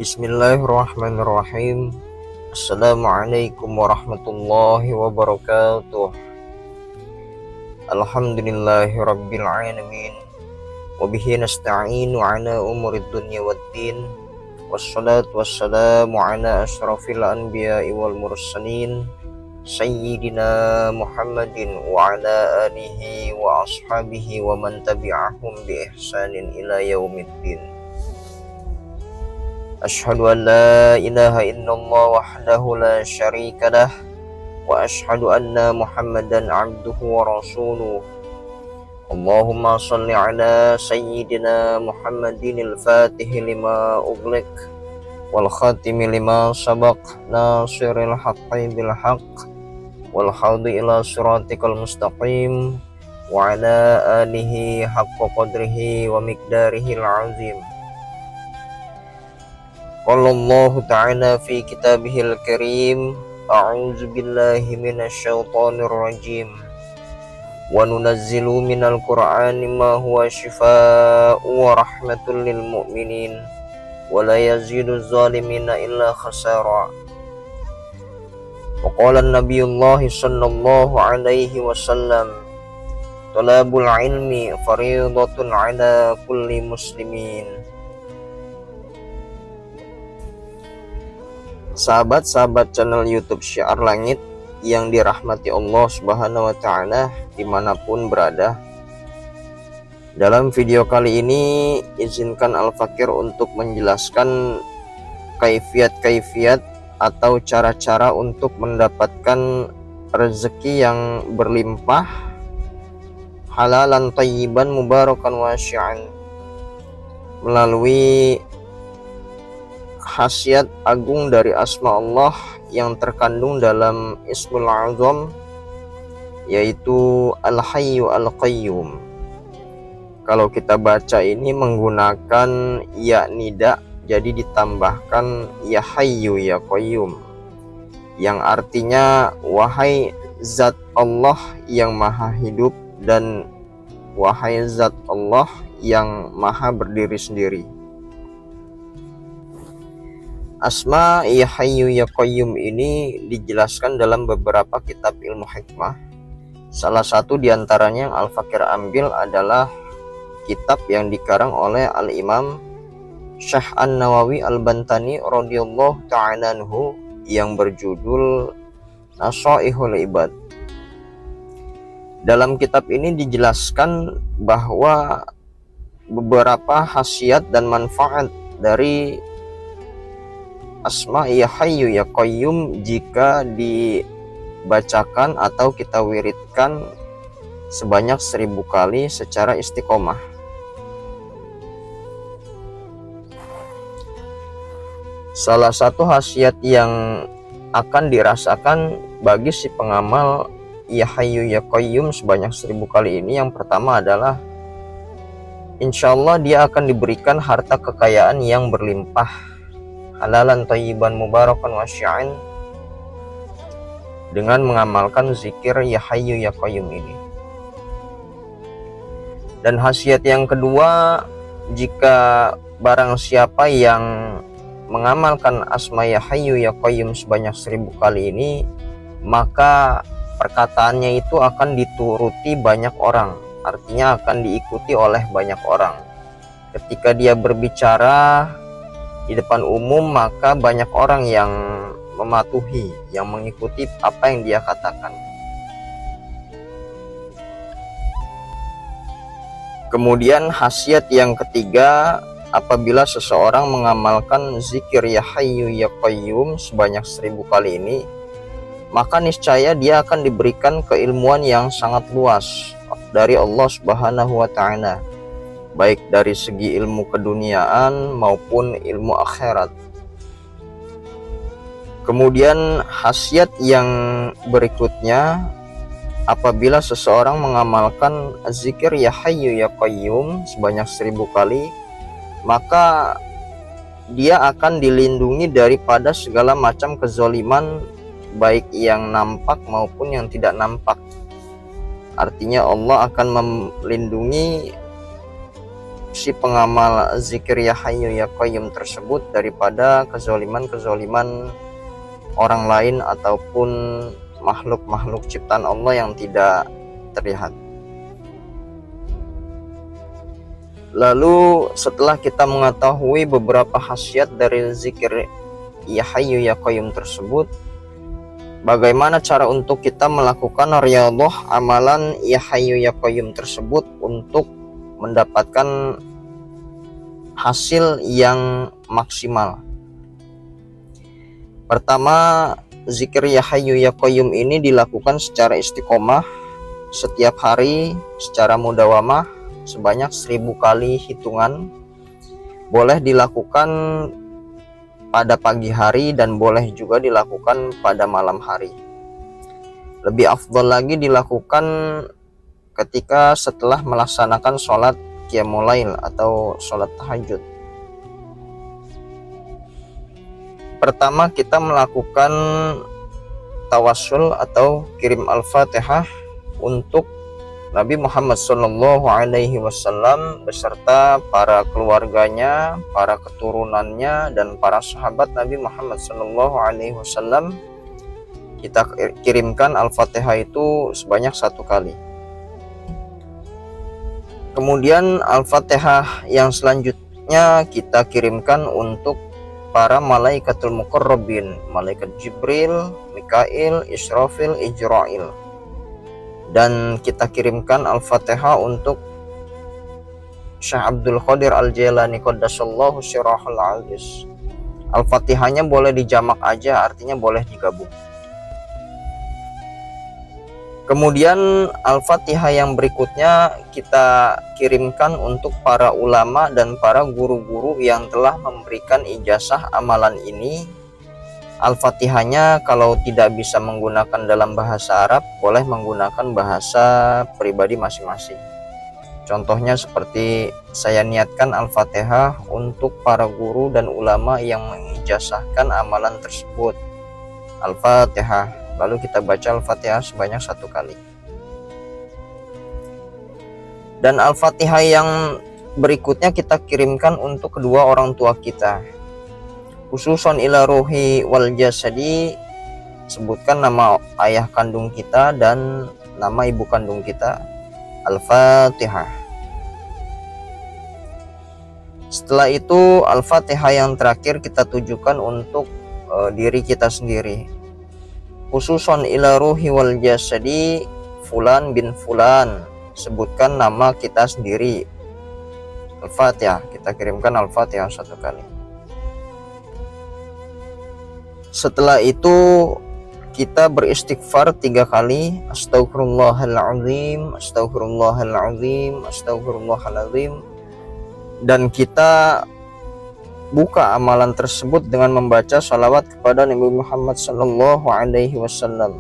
Bismillahirrahmanirrahim. Assalamualaikum warahmatullahi wabarakatuh. Alhamdulillahirabbil alamin. Wabihi nasta'inu ala umurid dunya waddin. Wassalatu wassalamu ala asyrafil anbiya'i wal mursalin Sayyidina Muhammadin wa ala alihi wa ashabihi wa man tabi'ahum bi ihsanin ila yaumiddin. Asyhadu an la ilaha illallah wahdahu la syarika lah wa asyhadu anna Muhammadan abduhu wa rasuluh. Allahumma shalli ala sayyidina Muhammadin al-Fatih lima ughliq wal khatimi lima sabaq nasiril haqqi bil haqq wal hadi ila siratikal mustaqim wa ala alihi haqqa qadrihi wa miqdarihi al-azim. Qala Allah Ta'ala fi kitabihil karim, a'udzu billahi minasy syaithanir rajim. Wa nunazzilu minal Qur'ani ma huwa shifaa'un wa rahmatul lil mu'minin wa la yaziduz zalimina illa khasara. Wa qala an-nabiyullah sallallahu alaihi wasallam, talabul ilmi fariidatun ala kulli muslimin. Sahabat-sahabat channel YouTube Syiar Langit yang dirahmati Allah Subhanahu wa Ta'ala dimanapun berada, dalam video kali ini izinkan Al-Fakir untuk menjelaskan kaifiat-kaifiat atau cara-cara untuk mendapatkan rezeki yang berlimpah, halalan thayyiban mubarakan wasi'an, melalui khasiat agung dari asma Allah yang terkandung dalam Ismul Azam, yaitu Al-Hayyu Al-Qayyum. Kalau kita baca ini menggunakan ya nida, jadi ditambahkan ya Hayyu ya Qayyum, yang artinya wahai zat Allah yang maha hidup dan wahai zat Allah yang maha berdiri sendiri. Asma ya Hayyu ya Qayyum ini dijelaskan dalam beberapa kitab ilmu hikmah. Salah satu diantaranya yang Al-Fakir ambil adalah kitab yang dikarang oleh Al-Imam Syekh An-Nawawi Al-Bantani radhiyallahu ta'ala anhu yang berjudul Nasaihul Ibad. Dalam kitab ini dijelaskan bahwa beberapa khasiat dan manfaat dari Asma ya Hayyu ya Qayyum jika dibacakan atau kita wiridkan sebanyak 1000 kali secara istiqomah. Salah satu khasiat yang akan dirasakan bagi si pengamal ya Hayyu ya Qayyum sebanyak 1000 kali ini, yang pertama adalah insya Allah dia akan diberikan harta kekayaan yang berlimpah, halalan thayyiban mubarakan wasi'an, dengan mengamalkan zikir ya Hayyu ya Qayyum ini. Dan khasiat yang kedua, jika barang siapa yang mengamalkan asma ya Hayyu ya Qayyum sebanyak 1000 kali ini, maka perkataannya itu akan dituruti banyak orang, artinya akan diikuti oleh banyak orang. Ketika dia berbicara di depan umum, maka banyak orang yang mematuhi, yang mengikuti apa yang dia katakan. Kemudian khasiat yang ketiga, apabila seseorang mengamalkan zikir ya Hayyu ya Qayyum sebanyak 1000 kali ini, maka niscaya dia akan diberikan keilmuan yang sangat luas dari Allah Subhanahu wa Ta'ala, baik dari segi ilmu keduniaan maupun ilmu akhirat. Kemudian khasiat yang berikutnya, apabila seseorang mengamalkan zikir ya Hayyu ya Qayyum sebanyak 1000 kali, maka dia akan dilindungi daripada segala macam kezaliman, baik yang nampak maupun yang tidak nampak. Artinya Allah akan melindungi si pengamal zikir ya hayyu ya qayyum tersebut daripada kezaliman-kezaliman orang lain ataupun makhluk-makhluk ciptaan Allah yang tidak terlihat. Lalu setelah kita mengetahui beberapa khasiat dari zikir ya hayyu ya qayyum tersebut, bagaimana cara untuk kita melakukan riyadhah amalan ya hayyu ya qayyum tersebut untuk mendapatkan hasil yang maksimal. Pertama, zikir ya hayyu ya qayyum ini dilakukan secara istiqomah setiap hari secara mudawamah sebanyak 1000 kali hitungan. Boleh dilakukan pada pagi hari dan boleh juga dilakukan pada malam hari. Lebih afdal lagi dilakukan ketika setelah melaksanakan sholat qiyamul lail atau sholat tahajud. Pertama, kita melakukan tawassul atau kirim al-fatihah untuk Nabi Muhammad SAW beserta para keluarganya, para keturunannya, dan para sahabat Nabi Muhammad SAW. Kita kirimkan al-fatihah itu sebanyak 1 kali. Kemudian al-fatihah yang selanjutnya kita kirimkan untuk para malaikatul muqarrabin, malaikat Jibril, Mikail, Israfil, Ijrail. Dan kita kirimkan al-fatihah untuk Syekh Abdul Qadir Al-Jailani qaddasallahu sirahul aziz. Al-fatihahnya boleh dijamak aja, artinya boleh digabung. Kemudian al-fatihah yang berikutnya kita kirimkan untuk para ulama dan para guru-guru yang telah memberikan ijazah amalan ini. Al-fatihahnya kalau tidak bisa menggunakan dalam bahasa Arab, boleh menggunakan bahasa pribadi masing-masing. Contohnya seperti saya niatkan al-fatihah untuk para guru dan ulama yang mengijazahkan amalan tersebut. Al-fatihah, lalu kita baca al-fatihah sebanyak 1 kali. Dan al-fatihah yang berikutnya kita kirimkan untuk kedua orang tua kita, khususan ila ruhi wal jasadi, sebutkan nama ayah kandung kita dan nama ibu kandung kita. Al-fatihah. Setelah itu al-fatihah yang terakhir kita tujukan untuk diri kita sendiri, khususan ila ruhi wal jasadi fulan bin fulan, sebutkan nama kita sendiri. Al-fatihah, kita kirimkan al-fatihah 1 kali. Setelah itu kita beristighfar 3 kali, astaghfirullahaladzim, astaghfirullahaladzim, astaghfirullahaladzim. Dan kita buka amalan tersebut dengan membaca salawat kepada Nabi Muhammad SAW.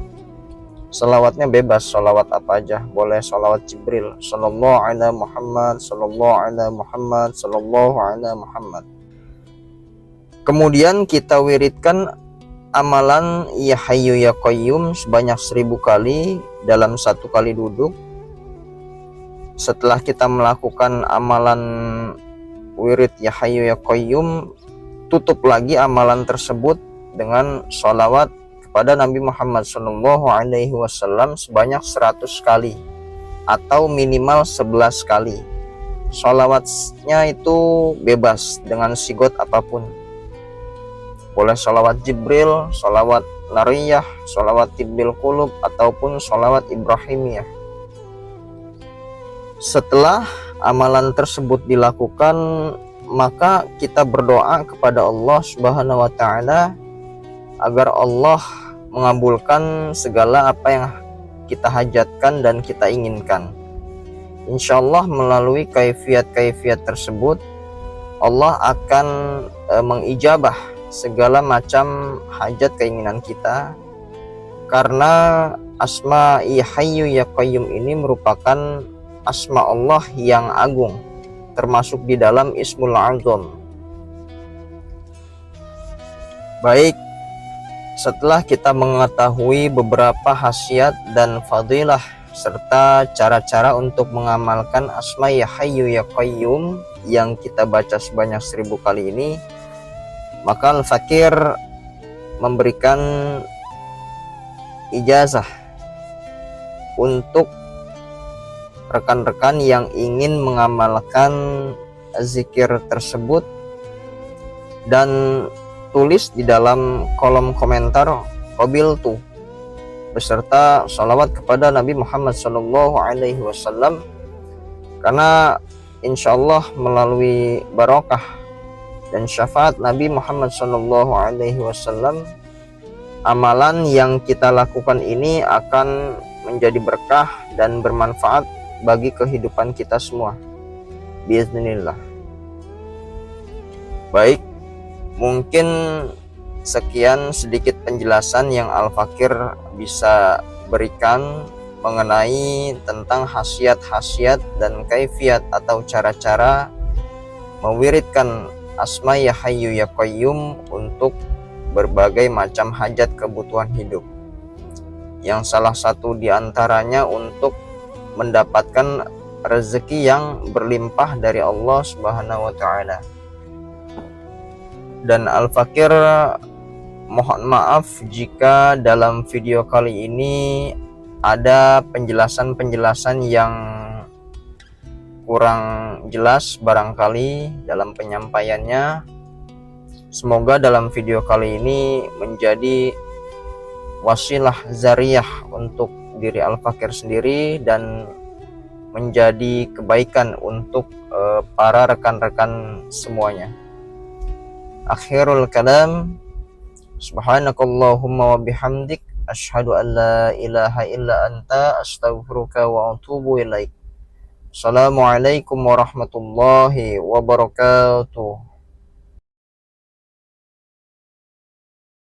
Salawatnya bebas, salawat apa aja, boleh salawat Jibril, sallallahu ala Muhammad, sallallahu ala Muhammad, sallallahu ala Muhammad. Kemudian kita wiridkan amalan ya hayyu ya qayyum sebanyak 1000 kali dalam 1 kali duduk. Setelah kita melakukan amalan wirid ya hayyu ya qayyum, tutup lagi amalan tersebut dengan sholawat kepada Nabi Muhammad SAW sebanyak 100 kali atau minimal 11 kali. Sholawatnya itu bebas dengan sigot apapun. Boleh sholawat Jibril, sholawat Nariyah, sholawat Tibbil Qulub, ataupun sholawat Ibrahimiyah. Setelah amalan tersebut dilakukan, maka kita berdoa kepada Allah Subhanahu wa Ta'ala agar Allah mengabulkan segala apa yang kita hajatkan dan kita inginkan. Insya Allah melalui kaifiat-kaifiat tersebut, Allah akan mengijabah segala macam hajat keinginan kita, karena asma ya hayyu ya qayyum ini merupakan asma Allah yang agung, termasuk di dalam Ismul Azam. Baik, setelah kita mengetahui beberapa khasiat dan fadilah serta cara-cara untuk mengamalkan asma ya hayyu ya qayyum, yang kita baca sebanyak 1000 kali ini, maka Al-Fakir memberikan ijazah untuk rekan-rekan yang ingin mengamalkan zikir tersebut, dan tulis di dalam kolom komentar qabiltu beserta salawat kepada Nabi Muhammad SAW, karena insyaallah melalui barokah dan syafaat Nabi Muhammad SAW, amalan yang kita lakukan ini akan menjadi berkah dan bermanfaat bagi kehidupan kita semua biiznillah. Baik, mungkin sekian sedikit penjelasan yang Al-Fakir bisa berikan mengenai tentang khasiat-khasiat dan kaifiat atau cara-cara mewiridkan Asma Ya Hayyu Ya Qayyum untuk berbagai macam hajat kebutuhan hidup, yang salah satu diantaranya untuk mendapatkan rezeki yang berlimpah dari Allah Subhanahu wa Ta'ala. Dan Al-Fakir mohon maaf jika dalam video kali ini ada penjelasan-penjelasan yang kurang jelas barangkali dalam penyampaiannya. Semoga dalam video kali ini menjadi wasilah zariyah untuk diri Al-Fakir sendiri dan menjadi kebaikan untuk para rekan-rekan semuanya. Akhirul kalam, subhanakallahumma wa bihamdik, asyhadu an la ilaha illa anta, astaghfiruka wa atubu ilaik. Assalamualaikum warahmatullahi wabarakatuh.